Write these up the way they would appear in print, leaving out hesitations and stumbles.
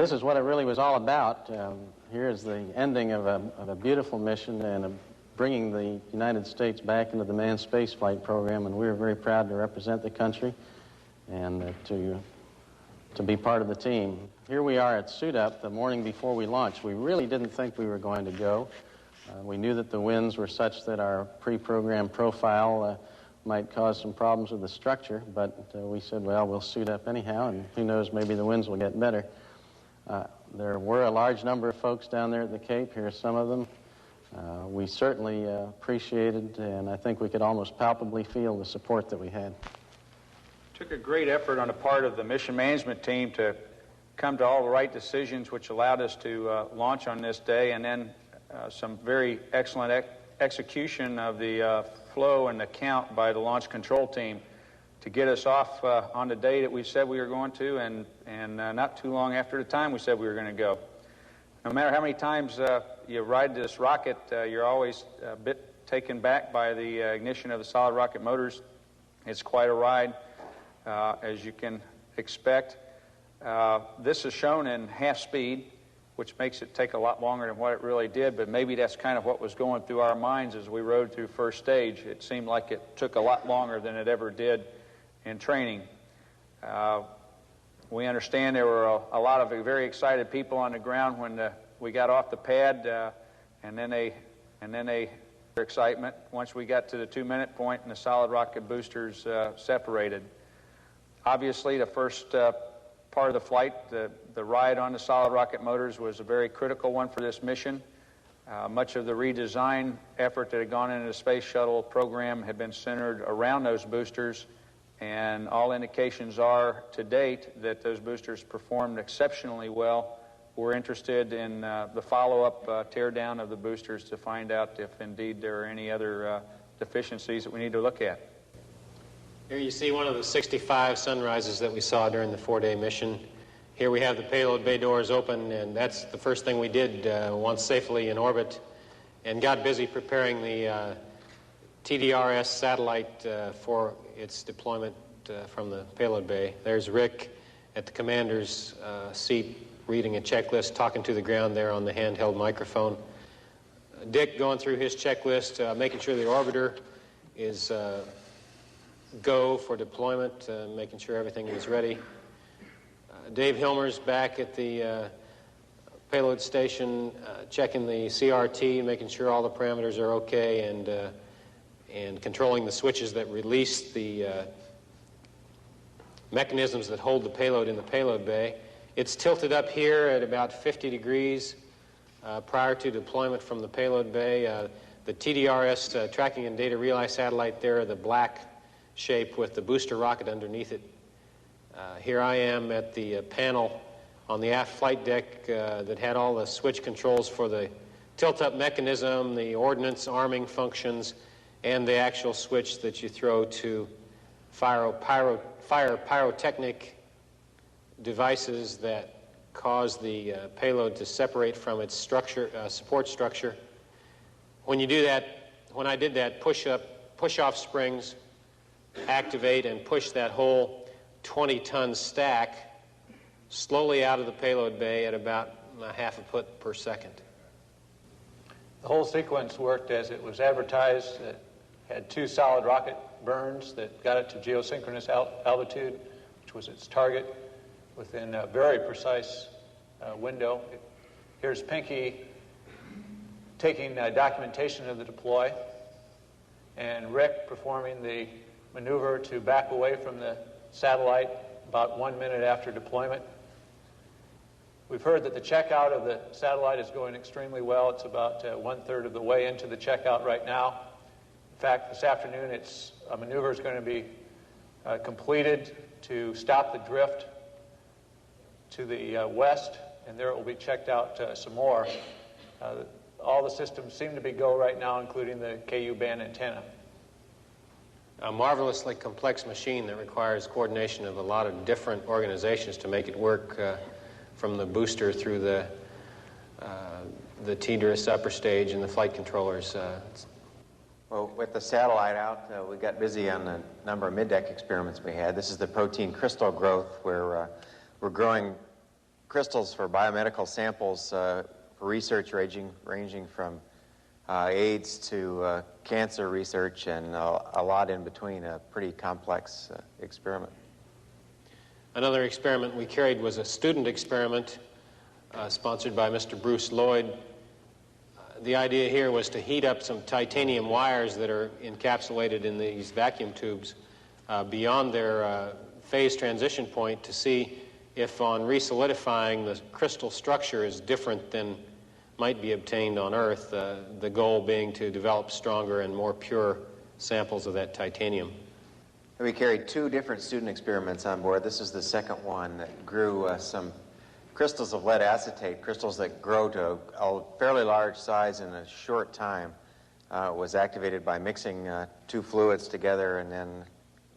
This is what it really was all about. Here is the ending of a beautiful mission and bringing the United States back into the manned spaceflight program, and we're very proud to represent the country and to be part of the team. Here we are at Suit Up the morning before we launched. We really didn't think we were going to go. We knew that the winds were such that our pre-programmed profile might cause some problems with the structure, but we said, well, we'll suit up anyhow, and who knows, maybe the winds will get better. There were a large number of folks down there at the Cape. Here are some of them. We certainly appreciated, and I think we could almost palpably feel the support that we had. It took a great effort on the part of the mission management team to come to all the right decisions, which allowed us to launch on this day, and then some very excellent execution of the flow and the count by the launch control team to get us off on the day that we said we were going to, and not too long after the time we said we were going to go. No matter how many times you ride this rocket, you're always a bit taken back by the ignition of the solid rocket motors. It's quite a ride, as you can expect. This is shown in half speed, which makes it take a lot longer than what it really did, but maybe that's kind of what was going through our minds as we rode through first stage. It seemed like it took a lot longer than it ever did in training. We understand there were a lot of very excited people on the ground when we got off the pad, and then their excitement once we got to the 2-minute point and the solid rocket boosters separated. Obviously, the first part of the flight, the ride on the solid rocket motors, was a very critical one for this mission. Much of the redesign effort that had gone into the Space Shuttle program had been centered around those boosters, and all indications are to date that those boosters performed exceptionally well. We're interested in the follow-up teardown of the boosters to find out if indeed there are any other deficiencies that we need to look at. Here you see one of the 65 sunrises that we saw during the 4-day mission. Here we have the payload bay doors open, and that's the first thing we did once safely in orbit, and got busy preparing the TDRS satellite for its deployment from the payload bay. There's Rick at the commander's seat reading a checklist, talking to the ground there on the handheld microphone. Dick going through his checklist, making sure the orbiter is go for deployment, making sure everything was ready. Dave Hilmer's back at the payload station, checking the CRT, making sure all the parameters are okay, and controlling the switches that release the mechanisms that hold the payload in the payload bay. It's tilted up here at about 50 degrees prior to deployment from the payload bay. The TDRS tracking and data relay satellite there, the black shape with the booster rocket underneath it. Here I am at the panel on the aft flight deck that had all the switch controls for the tilt-up mechanism, the ordnance arming functions, and the actual switch that you throw to fire pyrotechnic devices that cause the payload to separate from its structure, support structure. When you do that, when I did that, push-off springs activate and push that whole 20-ton stack slowly out of the payload bay at about a half a foot per second. The whole sequence worked as it was advertised. It had 2 solid rocket burns that got it to geosynchronous altitude, which was its target, within a very precise window. Here's Pinky taking documentation of the deploy, and Rick performing the maneuver to back away from the satellite about 1 minute after deployment. We've heard that the checkout of the satellite is going extremely well. It's about 1/3 of the way into the checkout right now. In fact, this afternoon a maneuver is going to be completed to stop the drift to the west, and there it will be checked out some more. All the systems seem to be go right now, including the KU band antenna. A marvelously complex machine that requires coordination of a lot of different organizations to make it work, from the booster through the TDRS upper stage and the flight controllers. Well, with the satellite out, we got busy on a number of mid-deck experiments we had. This is the protein crystal growth, where we're growing crystals for biomedical samples for research ranging from AIDS to cancer research and a lot in between, a pretty complex experiment. Another experiment we carried was a student experiment sponsored by Mr. Bruce Lloyd. The idea here was to heat up some titanium wires that are encapsulated in these vacuum tubes beyond their phase transition point to see if on resolidifying the crystal structure is different than might be obtained on Earth, the goal being to develop stronger and more pure samples of that titanium. We carried 2 different student experiments on board. This is the second one that grew some crystals of lead acetate, crystals that grow to a fairly large size in a short time. Was activated by mixing 2 fluids together, and then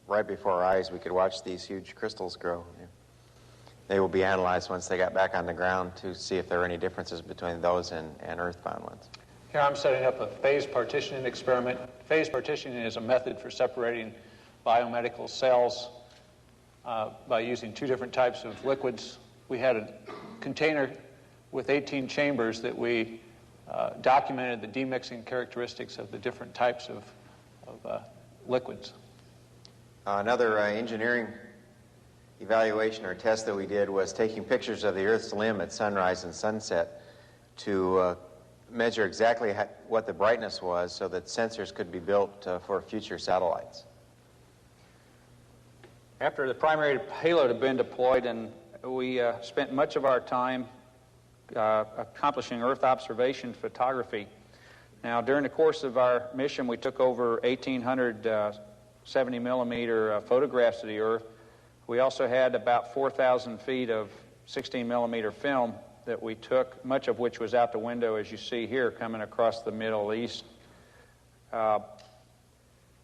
right before our eyes we could watch these huge crystals grow. They will be analyzed once they got back on the ground to see if there are any differences between those and earthbound ones. Here I'm setting up a phase partitioning experiment. Phase partitioning is a method for separating biomedical cells by using 2 different types of liquids. We had a container with 18 chambers that we documented the demixing characteristics of the different types of liquids. Another engineering evaluation or test that we did was taking pictures of the Earth's limb at sunrise and sunset to measure exactly what the brightness was so that sensors could be built for future satellites. After the primary payload had been deployed, and we spent much of our time accomplishing Earth observation photography. Now, during the course of our mission, we took over 1,800 70-millimeter photographs of the Earth. We also had about 4,000 feet of 16-millimeter film that we took, much of which was out the window, as you see here, coming across the Middle East.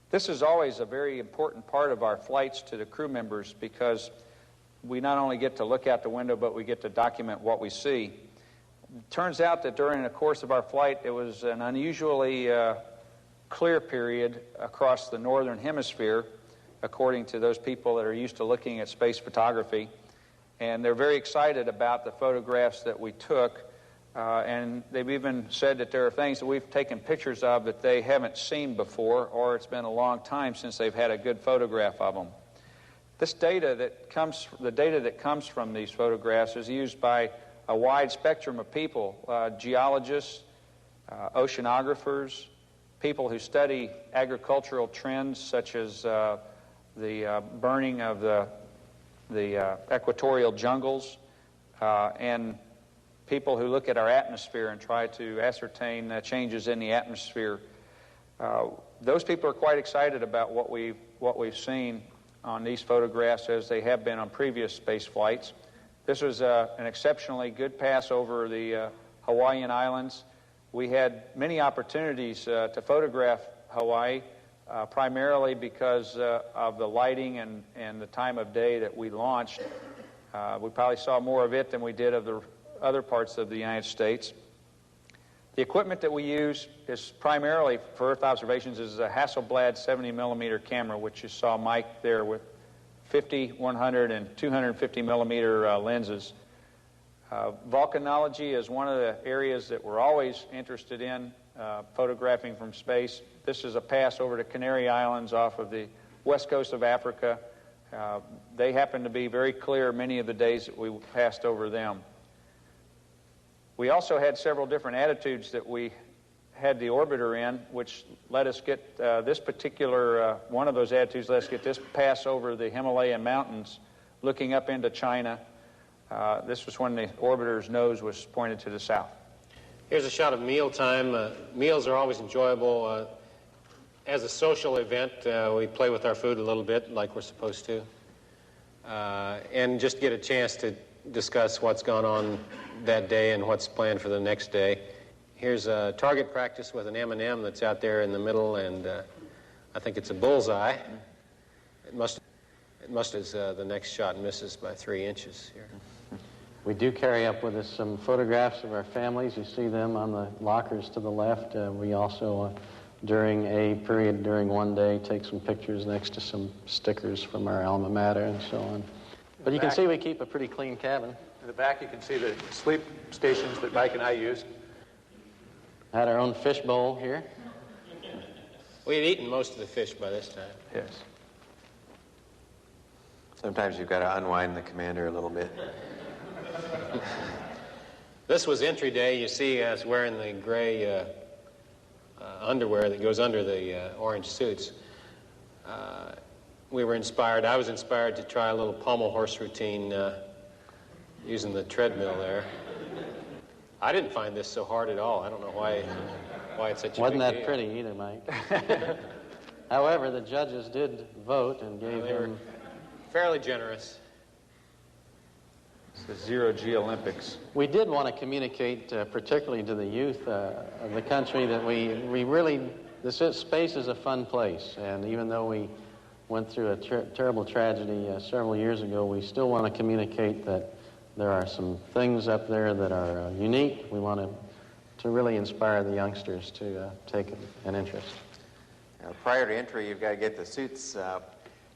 This is always a very important part of our flights to the crew members because we not only get to look out the window, but we get to document what we see. It turns out that during the course of our flight, it was an unusually clear period across the northern hemisphere, according to those people that are used to looking at space photography. And they're very excited about the photographs that we took. And they've even said that there are things that we've taken pictures of that they haven't seen before, or it's been a long time since they've had a good photograph of them. This data that comes from these photographs is used by a wide spectrum of people, geologists, oceanographers, people who study agricultural trends such as the burning of the equatorial jungles, and people who look at our atmosphere and try to ascertain changes in the atmosphere. Those people are quite excited about what we've seen on these photographs, as they have been on previous space flights. This was an exceptionally good pass over the Hawaiian Islands. We had many opportunities to photograph Hawaii, primarily because of the lighting and the time of day that we launched. We probably saw more of it than we did of the other parts of the United States. The equipment that we use is primarily for Earth observations is a Hasselblad 70-millimeter camera, which you saw Mike there with 50, 100, and 250-millimeter lenses. Volcanology is one of the areas that we're always interested in, photographing from space. This is a pass over to Canary Islands off of the west coast of Africa. They happen to be very clear many of the days that we passed over them. We also had several different attitudes that we had the orbiter in, which let us get this particular, one of those attitudes let us get this pass over the Himalayan mountains, looking up into China. This was when the orbiter's nose was pointed to the south. Here's a shot of mealtime. Meals are always enjoyable. As a social event, we play with our food a little bit like we're supposed to, and just get a chance to discuss what's gone on that day and what's planned for the next day. Here's a target practice with an M&M that's out there in the middle, and I think it's a bullseye. It must as the next shot misses by 3 inches here. We do carry up with us some photographs of our families. You see them on the lockers to the left. We also, during one day, take some pictures next to some stickers from our alma mater and so on. But you can see we keep a pretty clean cabin. the back you can see the sleep stations that Mike and I used. Had our own fish bowl here. We had eaten most of the fish by this time. Yes. Sometimes you've got to unwind the commander a little bit. This was entry day. You see us wearing the gray underwear that goes under the orange suits. We were inspired. I was inspired to try a little pommel horse routine using the treadmill there. I didn't find this so hard at all. I don't know why it's such a Wasn't big that deal. pretty either, Mike? However, the judges did vote and gave They were him... fairly generous. It's the zero-G Olympics. We did want to communicate, particularly to the youth of the country, that we really... Space is a fun place, and even though we went through a terrible tragedy several years ago, we still want to communicate that there are some things up there that are unique. We want to really inspire the youngsters to take an interest. Prior to entry, you've got to get the suits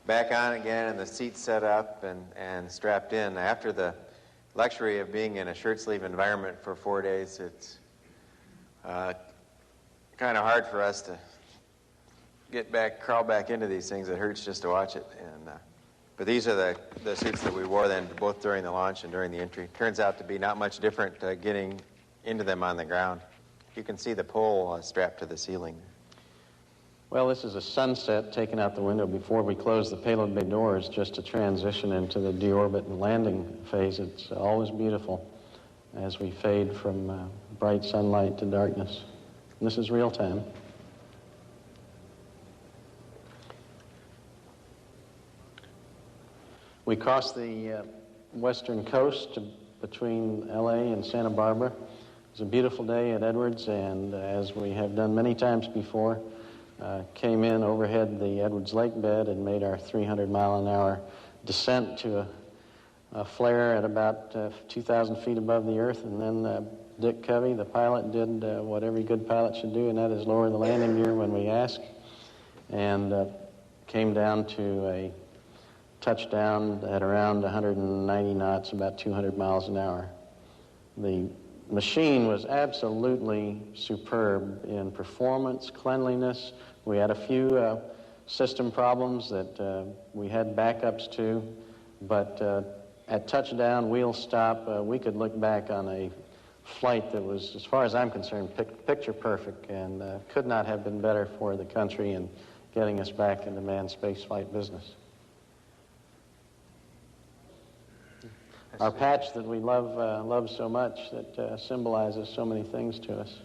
back on again and the seats set up and strapped in. After the luxury of being in a shirt-sleeve environment for 4 days, it's kind of hard for us to crawl back into these things. It hurts just to watch it. But these are the suits that we wore then, both during the launch and during the entry. Turns out to be not much different getting into them on the ground. You can see the pole strapped to the ceiling. Well, this is a sunset taken out the window before we close the payload bay doors, just to transition into the deorbit and landing phase. It's always beautiful as we fade from bright sunlight to darkness. And this is real time. We crossed the western coast between L.A. and Santa Barbara. It was a beautiful day at Edwards, and as we have done many times before, came in overhead the Edwards Lake bed and made our 300-mile-an-hour descent to a flare at about 2,000 feet above the earth, and then Dick Covey, the pilot, did what every good pilot should do, and that is lower the landing gear when we ask, and came down to a touchdown at around 190 knots, about 200 miles an hour. The machine was absolutely superb in performance, cleanliness. We had a few system problems that we had backups to, but at touchdown, wheel stop, we could look back on a flight that was, as far as I'm concerned, picture perfect, and could not have been better for the country in getting us back in the manned spaceflight business. Our patch that we love so much, that symbolizes so many things to us.